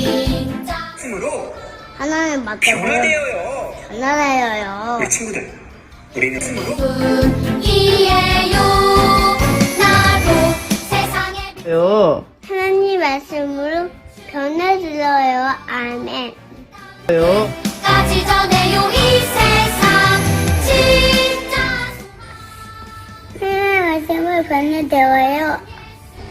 진짜 으로 하나님 맞다고요? 변화되어요. 변화되어요. 우리 친구들, 우리는 으로 분이에요. 나도 세상에 요. 하나님 말씀으로 변화되어요. 아멘. 요. 까지 전해요. 이 세상 진짜 하나님 말씀으로 변화되어요.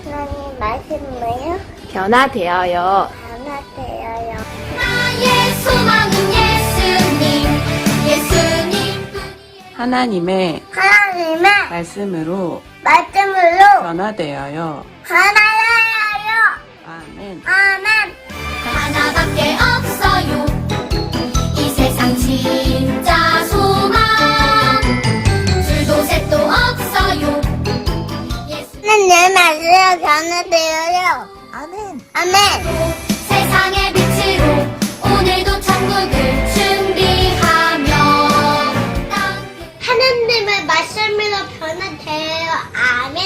하나님 말씀으로 변화되어요. 변화되어요. 나의 소망은 예수님 뿐이에요. 하나님의 하나님의 말씀으로 말씀으로 변화되어요. 변화되어요. 아멘. 아멘. 하나밖에 없어요. 이 세상 진짜 소망 둘도 셋도 없어요. 하나님 말씀으로 변화되어요. 아멘. 아멘. 세상의 빛으로 오늘도 천국을 준비하며 하나님의 말씀으로 변화되어요. 아멘.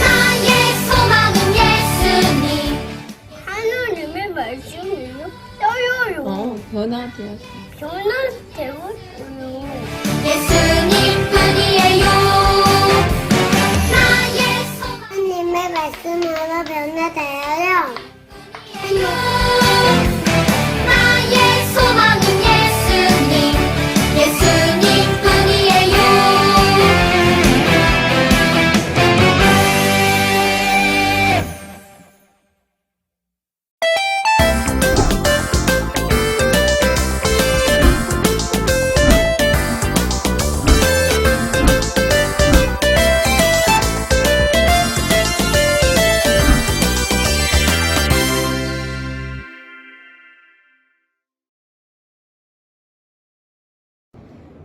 나의 소망은 예수님. 하나님의 말씀으로 떠요. 변화되었어요. 변화되어요. 예수님 뿐이에요. 나의 소망 하나님의 말씀으로 변화되어요. 나의 소망은 예수님 뿐이에요.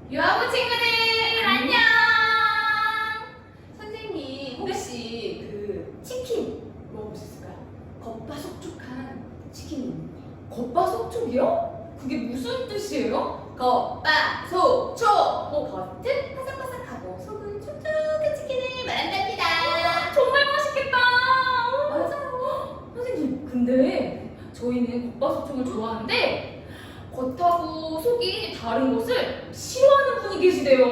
유아부 친구들 안녕. 선생님 혹시 그 치킨 먹어보셨을까요? 겉바속촉한 치킨. 겉바속촉이요? 그게 무슨 뜻이에요? 겉바속촉. 겉은 바삭바삭하고 속은 촉촉한 치킨을 말한답니다. 정말 맛있겠다. 맞아요. 선생님 근데 저희는 겉바속촉을 좋아하는데 겉하고 속이 다른 것을 싫어하는 분이 계시대요.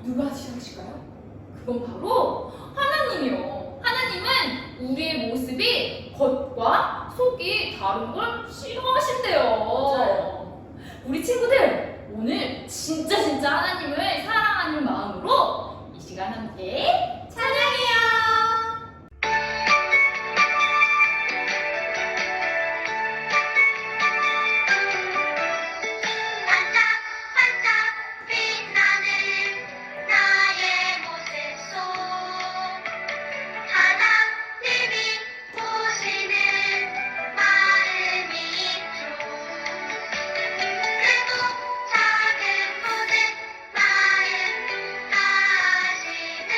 누가 싫어하실까요? 그건 바로 하나님이요. 하나님은 우리의 모습이 겉과 속이 다른 걸 싫어하신대요. 맞아요. 우리 친구들 오늘 진짜 하나님을 사랑하는 마음으로 이 시간 함께 찬양해요. 반짝반짝 빛나는 나의 모습 속 하나님이 보시는 마음이 있죠. 크고 작은 모든 마음 아시는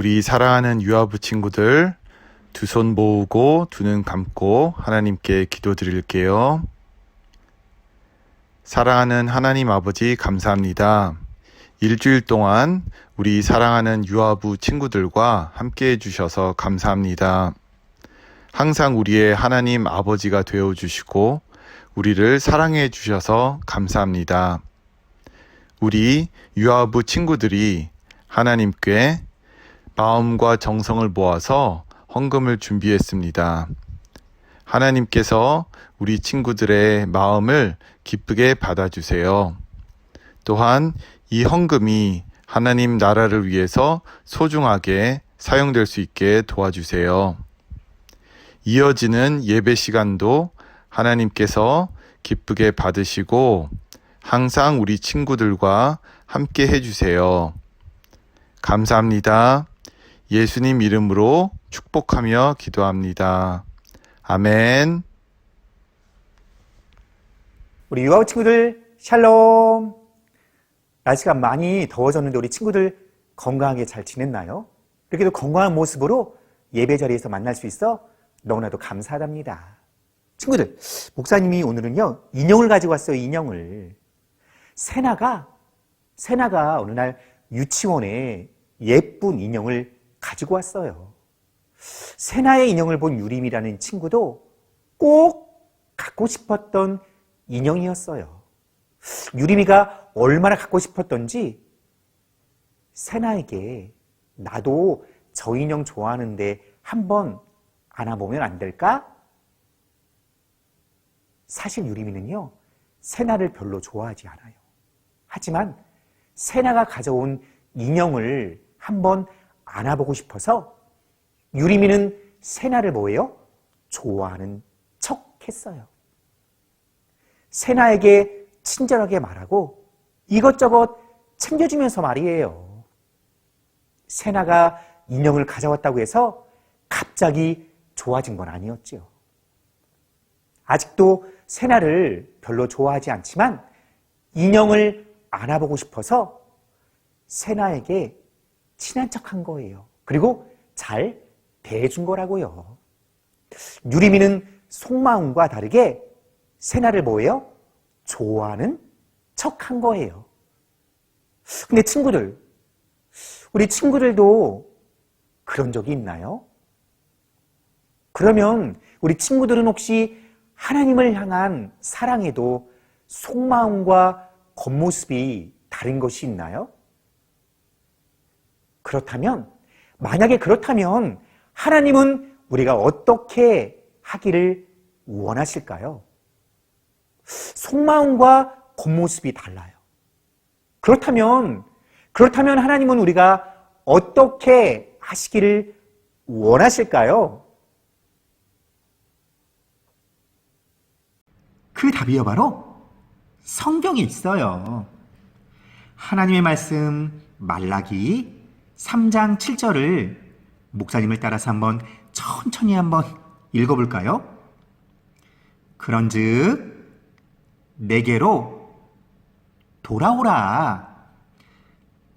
우리 사랑하는 유아부 친구들, 두 손 모으고 두 눈 감고 하나님께 기도드릴게요. 사랑하는 하나님 아버지, 감사합니다. 일주일 동안 우리 사랑하는 유아부 친구들과 함께 해주셔서 감사합니다. 항상 우리의 하나님 아버지가 되어주시고 우리를 사랑해 주셔서 감사합니다. 우리 유아부 친구들이 하나님께 마음과 정성을 모아서 헌금을 준비했습니다. 하나님께서 우리 친구들의 마음을 기쁘게 받아주세요. 또한 이 헌금이 하나님 나라를 위해서 소중하게 사용될 수 있게 도와주세요. 이어지는 예배 시간도 하나님께서 기쁘게 받으시고 항상 우리 친구들과 함께 해주세요. 감사합니다. 예수님 이름으로 축복하며 기도합니다. 아멘. 우리 유아부 친구들 샬롬. 날씨가 많이 더워졌는데 우리 친구들 건강하게 잘 지냈나요? 이렇게도 건강한 모습으로 예배 자리에서 만날 수 있어 너무나도 감사하답니다. 친구들, 목사님이 오늘은요 인형을 가지고 왔어요. 인형을. 세나가 어느 날 유치원에 예쁜 인형을 가지고 왔어요. 세나의 인형을 본 유림이라는 친구도 꼭 갖고 싶었던 인형이었어요. 유림이가 얼마나 갖고 싶었던지 세나에게 나도 저 인형 좋아하는데 한번 안아보면 안 될까? 사실 유림이는요 세나를 별로 좋아하지 않아요. 하지만 세나가 가져온 인형을 한번 안아보고 싶어서 유림이는 세나를 뭐예요? 좋아하는 척 했어요. 세나에게 친절하게 말하고 이것저것 챙겨주면서 말이에요. 세나가 인형을 가져왔다고 해서 갑자기 좋아진 건 아니었지요. 아직도 세나를 별로 좋아하지 않지만 인형을 안아보고 싶어서 세나에게 친한 척한 거예요. 그리고 잘 대해준 거라고요. 유리미는 속마음과 다르게 세나를 뭐예요? 좋아하는 척한 거예요. 근데 친구들, 우리 친구들도 그런 적이 있나요? 그러면 우리 친구들은 혹시 하나님을 향한 사랑에도 속마음과 겉모습이 다른 것이 있나요? 만약에 그렇다면 하나님은 우리가 어떻게 하기를 원하실까요? 속마음과 겉모습이 달라요. 그렇다면 하나님은 우리가 어떻게 하시기를 원하실까요? 그 답이요 바로 성경에 있어요. 하나님의 말씀 말라기 3장 7절을 목사님을 따라서 천천히 한번 읽어볼까요? 그런즉 내게로 돌아오라.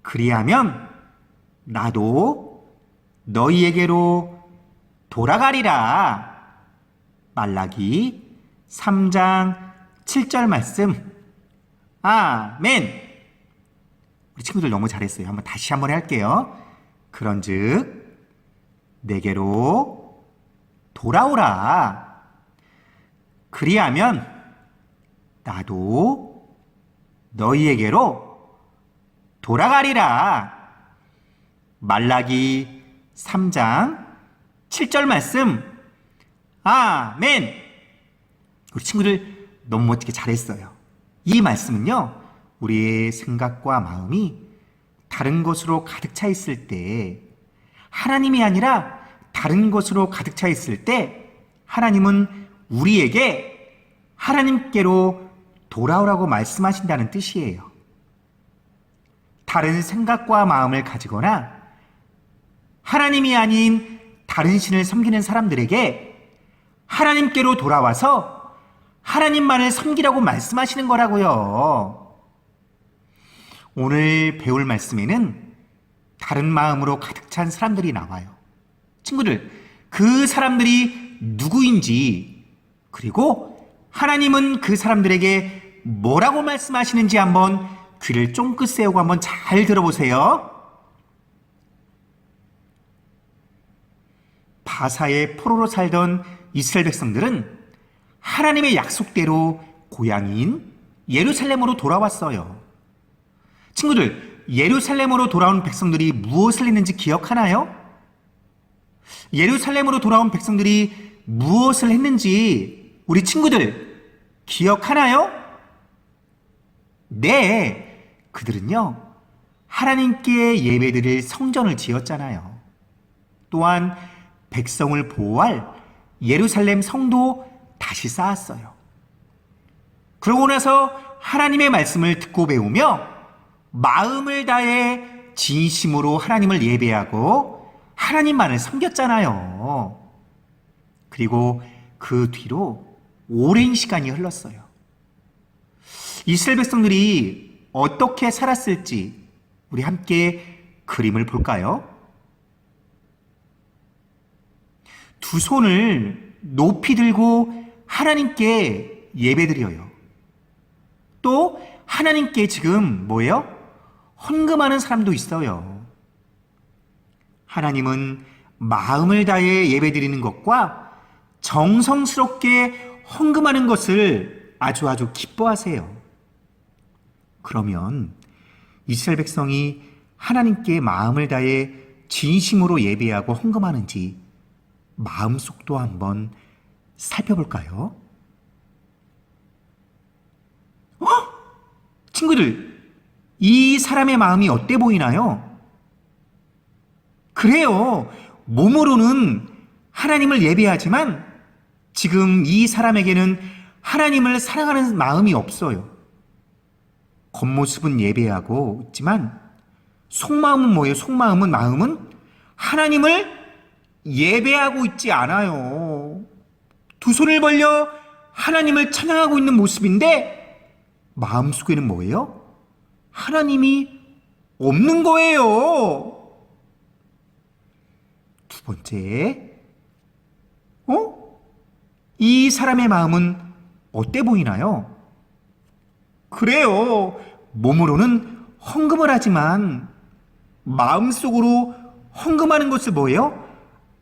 그리하면 나도 너희에게로 돌아가리라. 말라기 3장 7절 말씀. 아멘. 우리 친구들 너무 잘했어요. 다시 한번 할게요. 그런즉 내게로 돌아오라. 그리하면 나도 너희에게로 돌아가리라. 말라기 3장 7절 말씀. 아멘. 우리 친구들 너무 멋지게 잘했어요. 이 말씀은요, 우리의 생각과 마음이 다른 것으로 가득 차 있을 때, 하나님이 아니라 다른 것으로 가득 차 있을 때 하나님은 우리에게 하나님께로 돌아오라고 말씀하신다는 뜻이에요. 다른 생각과 마음을 가지거나 하나님이 아닌 다른 신을 섬기는 사람들에게 하나님께로 돌아와서 하나님만을 섬기라고 말씀하시는 거라고요. 오늘 배울 말씀에는 다른 마음으로 가득 찬 사람들이 나와요. 친구들, 그 사람들이 누구인지, 그리고 하나님은 그 사람들에게 뭐라고 말씀하시는지 한번 귀를 쫑긋 세우고 한번 잘 들어보세요. 바사의 포로로 살던 이스라엘 백성들은 하나님의 약속대로 고향인 예루살렘으로 돌아왔어요. 친구들, 예루살렘으로 돌아온 백성들이 무엇을 했는지 기억하나요? 예루살렘으로 돌아온 백성들이 무엇을 했는지 우리 친구들 기억하나요? 네, 그들은요, 하나님께 예배드릴 성전을 지었잖아요. 또한 백성을 보호할 예루살렘 성도 다시 쌓았어요. 그러고 나서 하나님의 말씀을 듣고 배우며 마음을 다해 진심으로 하나님을 예배하고 하나님만을 섬겼잖아요. 그리고 그 뒤로 오랜 시간이 흘렀어요. 이스라엘 백성들이 어떻게 살았을지 우리 함께 그림을 볼까요? 두 손을 높이 들고 하나님께 예배드려요. 또 하나님께 지금 뭐예요? 헌금하는 사람도 있어요. 하나님은 마음을 다해 예배드리는 것과 정성스럽게 헌금하는 것을 아주 기뻐하세요. 그러면 이스라엘 백성이 하나님께 마음을 다해 진심으로 예배하고 헌금하는지 마음속도 한번 살펴볼까요? 친구들, 이 사람의 마음이 어때 보이나요? 그래요. 몸으로는 하나님을 예배하지만 지금 이 사람에게는 하나님을 사랑하는 마음이 없어요. 겉모습은 예배하고 있지만 속마음은 뭐예요? 마음은 하나님을 예배하고 있지 않아요. 두 손을 벌려 하나님을 찬양하고 있는 모습인데 마음속에는 뭐예요? 하나님이 없는 거예요. 두 번째, 이 사람의 마음은 어때 보이나요? 그래요. 몸으로는 헌금을 하지만 마음속으로 헌금하는 것을 뭐예요?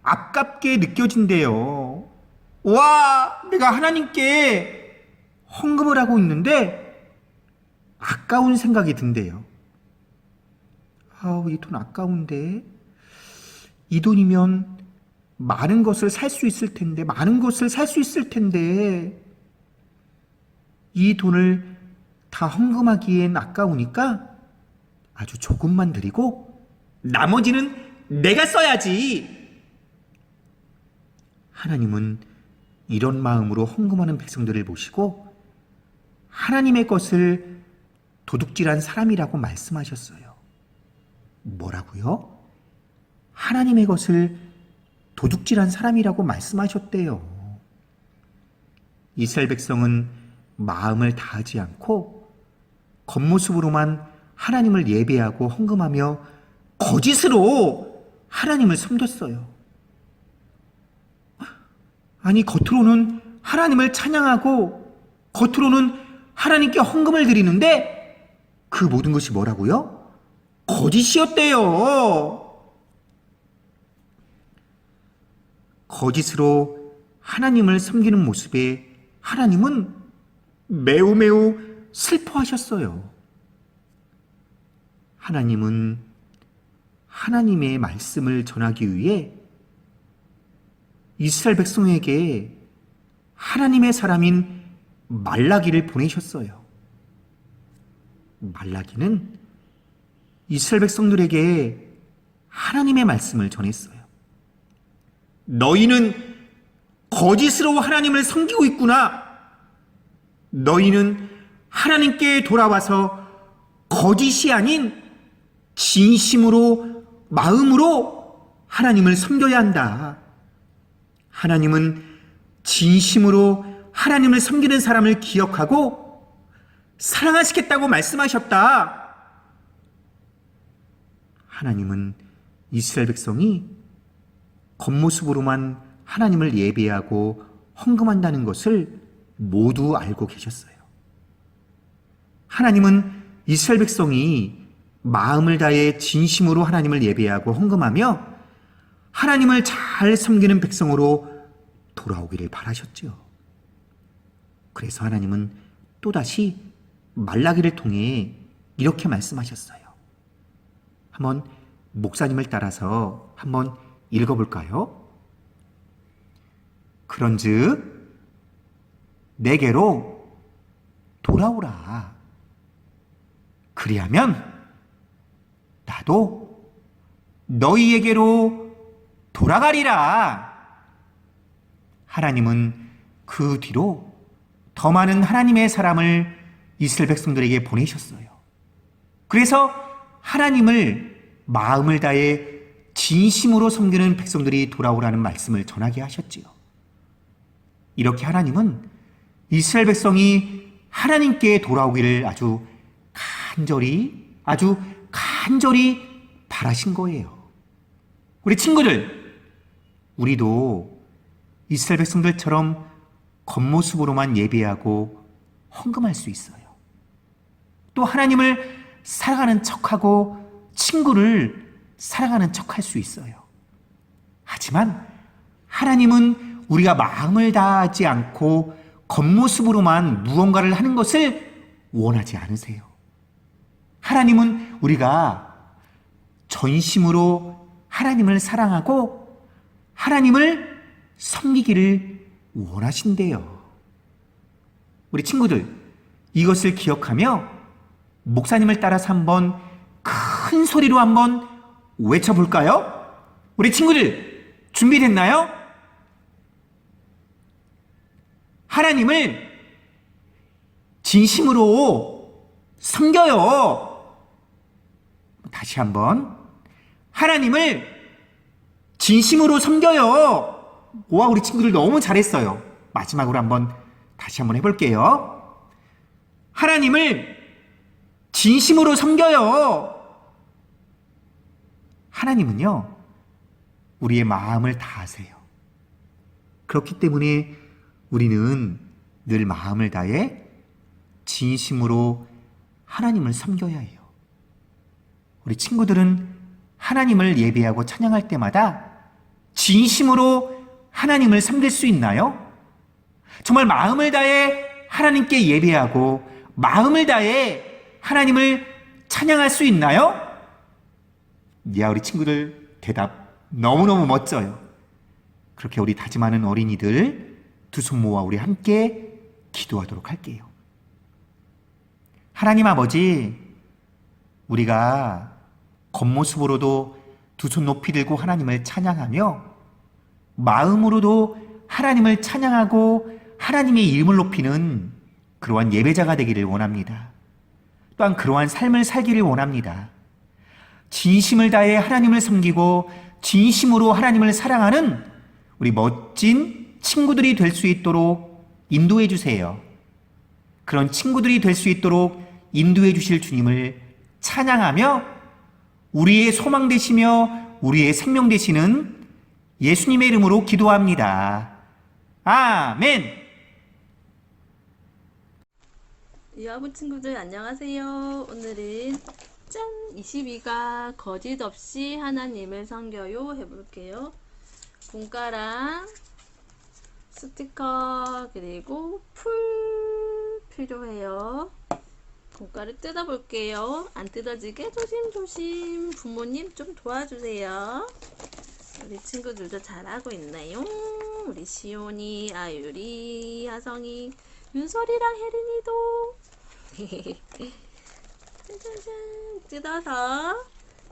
아깝게 느껴진대요. 와, 내가 하나님께 헌금을 하고 있는데 아까운 생각이 든대요. 이 돈 아까운데, 이 돈이면 많은 것을 살 수 있을 텐데 이 돈을 다 헌금하기엔 아까우니까 아주 조금만 드리고 나머지는 내가 써야지. 하나님은 이런 마음으로 헌금하는 백성들을 보시고 하나님의 것을 도둑질한 사람이라고 말씀하셨어요. 뭐라고요? 하나님의 것을 도둑질한 사람이라고 말씀하셨대요. 이스라엘 백성은 마음을 다하지 않고 겉모습으로만 하나님을 예배하고 헌금하며 거짓으로 하나님을 섬겼어요. 아니, 겉으로는 하나님을 찬양하고 겉으로는 하나님께 헌금을 드리는데 그 모든 것이 뭐라고요? 거짓이었대요. 거짓으로 하나님을 섬기는 모습에 하나님은 매우 슬퍼하셨어요. 하나님은 하나님의 말씀을 전하기 위해 이스라엘 백성에게 하나님의 사람인 말라기를 보내셨어요. 말라기는 이스라엘 백성들에게 하나님의 말씀을 전했어요. 너희는 거짓으로 하나님을 섬기고 있구나. 너희는 하나님께 돌아와서 거짓이 아닌 진심으로, 마음으로 하나님을 섬겨야 한다. 하나님은 진심으로 하나님을 섬기는 사람을 기억하고 사랑하시겠다고 말씀하셨다. 하나님은 이스라엘 백성이 겉모습으로만 하나님을 예배하고 헌금한다는 것을 모두 알고 계셨어요. 하나님은 이스라엘 백성이 마음을 다해 진심으로 하나님을 예배하고 헌금하며 하나님을 잘 섬기는 백성으로 돌아오기를 바라셨죠. 그래서 하나님은 또다시 말라기를 통해 이렇게 말씀하셨어요. 한번 목사님을 따라서 한번 읽어볼까요? 그런즉 내게로 돌아오라. 그리하면 나도 너희에게로 돌아가리라. 하나님은 그 뒤로 더 많은 하나님의 사람을 이스라엘 백성들에게 보내셨어요. 그래서 하나님을 마음을 다해 진심으로 섬기는 백성들이 돌아오라는 말씀을 전하게 하셨지요. 이렇게 하나님은 이스라엘 백성이 하나님께 돌아오기를 아주 간절히 바라신 거예요. 우리 친구들, 우리도 이스라엘 백성들처럼 겉모습으로만 예배하고 헌금할 수 있어요. 또 하나님을 사랑하는 척하고 친구를 사랑하는 척할 수 있어요. 하지만 하나님은 우리가 마음을 다하지 않고 겉모습으로만 무언가를 하는 것을 원하지 않으세요. 하나님은 우리가 전심으로 하나님을 사랑하고 하나님을 섬기기를 원하신대요. 우리 친구들, 이것을 기억하며 목사님을 따라서 한번 큰 소리로 한번 외쳐볼까요? 우리 친구들, 준비됐나요? 하나님을 진심으로 섬겨요. 다시 한번. 하나님을 진심으로 섬겨요. 와, 우리 친구들 너무 잘했어요. 마지막으로 다시 한번 해볼게요. 하나님을 진심으로 섬겨요. 하나님은요, 우리의 마음을 다하세요. 그렇기 때문에 우리는 늘 마음을 다해 진심으로 하나님을 섬겨야 해요. 우리 친구들은 하나님을 예배하고 찬양할 때마다 진심으로 하나님을 섬길 수 있나요? 정말 마음을 다해 하나님께 예배하고 마음을 다해 하나님을 찬양할 수 있나요? 야, 우리 친구들 대답 너무너무 멋져요. 그렇게 우리 다짐하는 어린이들 두 손 모아 우리 함께 기도하도록 할게요. 하나님 아버지, 우리가 겉모습으로도 두 손 높이 들고 하나님을 찬양하며 마음으로도 하나님을 찬양하고 하나님의 이름을 높이는 그러한 예배자가 되기를 원합니다. 또한 그러한 삶을 살기를 원합니다. 진심을 다해 하나님을 섬기고 진심으로 하나님을 사랑하는 우리 멋진 친구들이 될 수 있도록 인도해 주세요. 그런 친구들이 될 수 있도록 인도해 주실 주님을 찬양하며 우리의 소망 되시며 우리의 생명 되시는 예수님의 이름으로 기도합니다. 아멘. 여러분 친구들 안녕하세요. 오늘은 짠! 22가 거짓 없이 하나님을 섬겨요 해볼게요. 공가랑 스티커 그리고 풀 필요해요. 공가를 뜯어볼게요. 안 뜯어지게 조심조심. 부모님 좀 도와주세요. 우리 친구들도 잘하고 있나요? 우리 시온이, 아유리, 하성이, 윤설이랑 혜린이도 짜자잔 뜯어서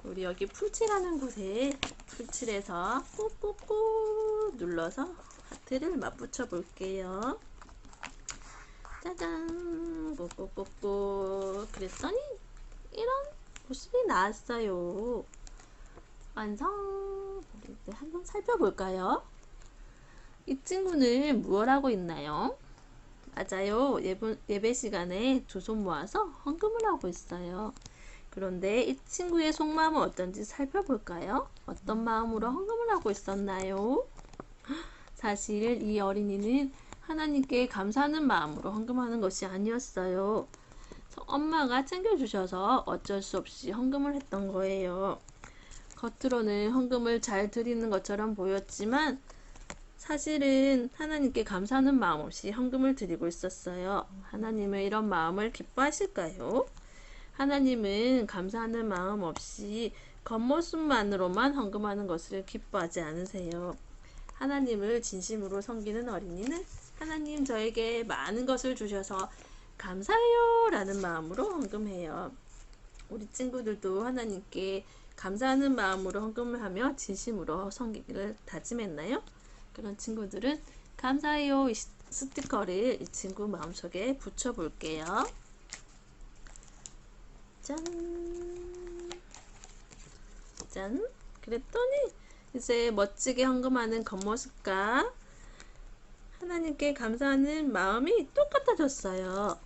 우리 여기 풀칠하는 곳에 풀칠해서 꾹꾹꾹 눌러서 하트를 맞붙여 볼게요. 짜잔 꾹꾹꾹꾹. 그랬더니 이런 모습이 나왔어요. 완성. 우리 이제 한번 살펴볼까요? 이 친구는 무엇 하고 있나요? 맞아요. 예배 시간에 두 손 모아서 헌금을 하고 있어요. 그런데 이 친구의 속마음은 어떤지 살펴볼까요? 어떤 마음으로 헌금을 하고 있었나요? 사실 이 어린이는 하나님께 감사하는 마음으로 헌금하는 것이 아니었어요. 엄마가 챙겨주셔서 어쩔 수 없이 헌금을 했던 거예요. 겉으로는 헌금을 잘 드리는 것처럼 보였지만 사실은 하나님께 감사하는 마음 없이 헌금을 드리고 있었어요. 하나님은 이런 마음을 기뻐하실까요? 하나님은 감사하는 마음 없이 겉모습만으로만 헌금하는 것을 기뻐하지 않으세요. 하나님을 진심으로 섬기는 어린이는 하나님 저에게 많은 것을 주셔서 감사해요 라는 마음으로 헌금해요. 우리 친구들도 하나님께 감사하는 마음으로 헌금을 하며 진심으로 섬기기를 다짐했나요? 그런 친구들은 감사해요 이 스티커를 이 친구 마음속에 붙여볼게요. 짠! 짠! 그랬더니 이제 멋지게 헌금하는 겉모습과 하나님께 감사하는 마음이 똑같아졌어요.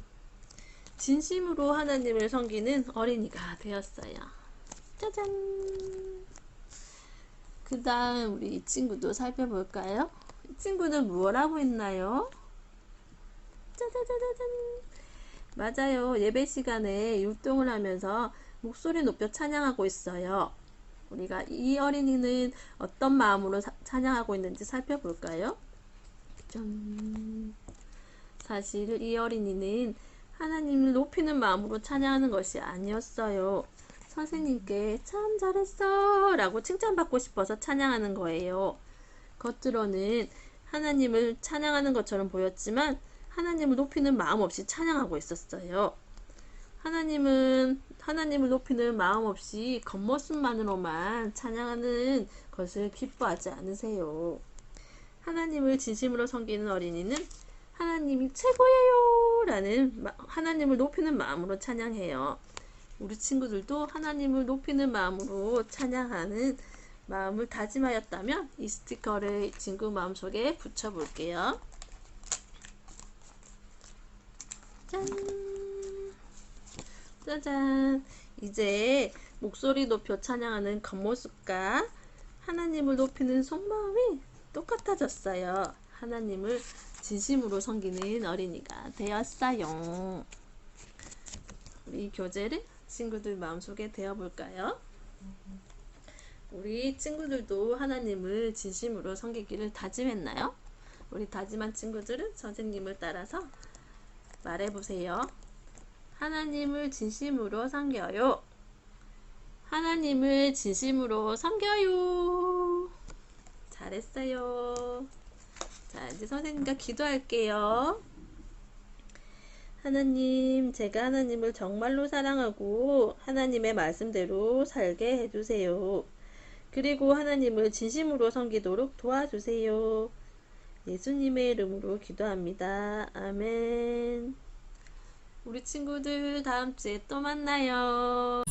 진심으로 하나님을 섬기는 어린이가 되었어요. 짜잔! 그 다음 우리 이 친구도 살펴볼까요? 이 친구는 무엇 하고 있나요? 짜자자자잔! 맞아요. 예배 시간에 율동을 하면서 목소리 높여 찬양하고 있어요. 우리가 이 어린이는 어떤 마음으로 찬양하고 있는지 살펴볼까요? 짠! 사실 이 어린이는 하나님을 높이는 마음으로 찬양하는 것이 아니었어요. 선생님께 참 잘했어 라고 칭찬받고 싶어서 찬양하는 거예요. 겉으로는 하나님을 찬양하는 것처럼 보였지만 하나님을 높이는 마음 없이 찬양하고 있었어요. 하나님을 높이는 마음 없이 겉모습만으로만 찬양하는 것을 기뻐하지 않으세요. 하나님을 진심으로 섬기는 어린이는 하나님이 최고예요 라는 하나님을 높이는 마음으로 찬양해요. 우리 친구들도 하나님을 높이는 마음으로 찬양하는 마음을 다짐하였다면 이 스티커를 친구 마음속에 붙여볼게요. 짠! 짜잔! 이제 목소리 높여 찬양하는 겉모습과 하나님을 높이는 속마음이 똑같아졌어요. 하나님을 진심으로 섬기는 어린이가 되었어요. 우리 교재를 친구들 마음속에 대어볼까요? 우리 친구들도 하나님을 진심으로 섬기기를 다짐했나요? 우리 다짐한 친구들은 선생님을 따라서 말해보세요. 하나님을 진심으로 섬겨요. 하나님을 진심으로 섬겨요. 잘했어요. 자, 이제 선생님과 기도할게요. 하나님, 제가 하나님을 정말로 사랑하고 하나님의 말씀대로 살게 해주세요. 그리고 하나님을 진심으로 섬기도록 도와주세요. 예수님의 이름으로 기도합니다. 아멘. 우리 친구들 다음 주에 또 만나요.